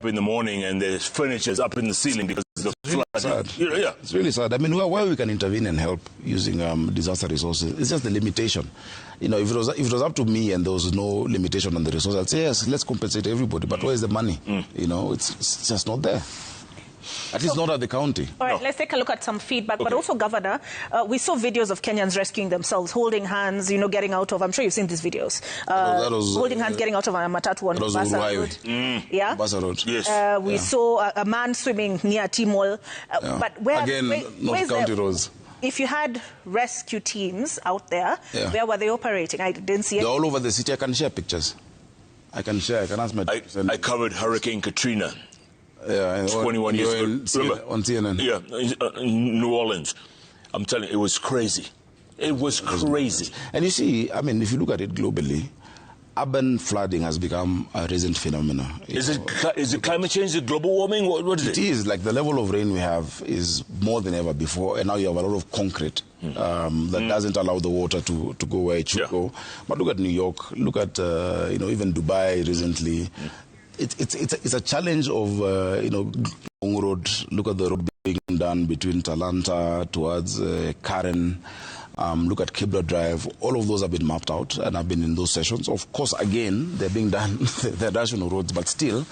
in the morning and there's furniture's up in the ceiling because the flood. Sad. Yeah. It's really sad. I mean, where we can intervene and help using disaster resources, it's just the limitation. You know, if it was up to me and there was no limitation on the resources, I'd say, yes, let's compensate everybody. But where's the money? You know, it's just not there. At least not at the county. All right, let's take a look at some feedback. Okay. But also, Governor, we saw videos of Kenyans rescuing themselves, holding hands, you know, getting out of, I'm sure you've seen these videos, holding hands, getting out of a matatu on Basa Road. Yeah? Basa Road. Yes. We saw a man swimming near Timol. But where... Again, not county roads. If you had rescue teams out there, where were they operating? I didn't see it. They're all over the city. I can share pictures. I can ask my... I covered Hurricane Katrina. Yeah, 21 years ago. On CNN. Yeah, in New Orleans. I'm telling you, it was crazy. It was crazy. And you see, I mean, if you look at it globally, urban flooding has become a recent phenomenon. Is it climate change? Is it global warming? What is it? It is. Like, the level of rain we have is more than ever before, and now you have a lot of concrete that doesn't allow the water to go where it should go. But look at New York. Look at, you know, even Dubai recently. It's a challenge of, you know, Long Road. Look at the road being done between Talanta towards Karen. Look at Kibra Drive. All of those have been mapped out and have been in those sessions. Of course, again, they're being done, they're national roads, but still,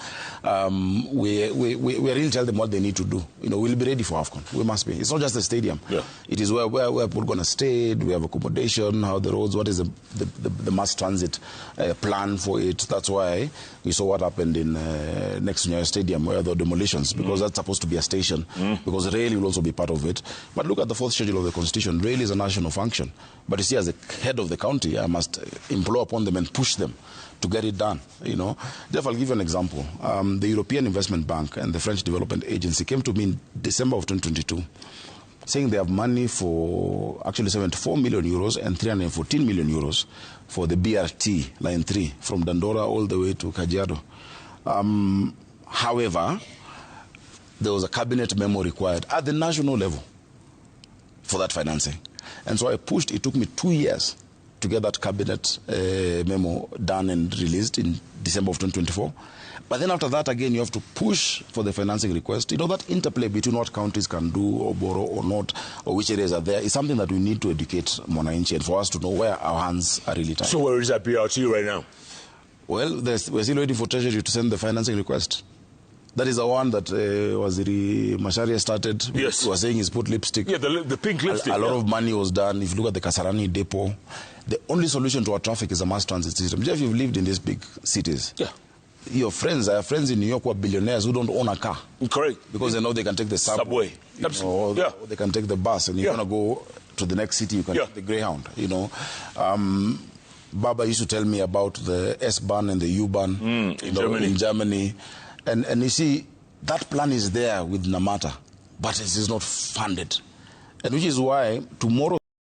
we really tell them what they need to do. You know, we'll be ready for AFCON. We must be. It's not just a stadium. Yeah. It is where people are going to stay. We have accommodation, how the roads, what is the mass transit plan for it. That's why we saw what happened in next to Nyayo Stadium, where there were demolitions, because that's supposed to be a station, because rail will also be part of it. But look at the fourth schedule of the Constitution. Rail is a national function. But you see, as the head of the county, I must implore upon them and push them to get it done, you know. Therefore, I'll give you an example. The European Investment Bank and the French Development Agency came to me in December of 2022, saying they have money for actually 74 million euros and 314 million euros for the BRT, Line 3, from Dandora all the way to Kajiado. However, there was a cabinet memo required at the national level for that financing. And so I pushed. It took me 2 years to get that cabinet memo done and released in December of 2024. But then after that, again, you have to push for the financing request. You know, that interplay between what counties can do or borrow or not, or which areas are there, is something that we need to educate Mwananchi and for us to know where our hands are really tied. So where is that BRT right now? Well, we're still waiting for Treasury to send the financing request. That is the one that Waziri Macharia started. Yes. He was saying he's put lipstick. Yeah, the pink lipstick. A lot of money was done. If you look at the Kasarani depot, the only solution to our traffic is a mass transit system. Jeff, you've lived in these big cities. Yeah. Your friends, I have friends in New York who are billionaires who don't own a car. Correct. Because they know they can take the subway. Absolutely. You know, or they can take the bus, and you're going to go to the next city, you can take the Greyhound, you know. Baba used to tell me about the S-Bahn and the U-Bahn in Germany. And you see, that plan is there with Namata, but it is not funded. And which is why tomorrow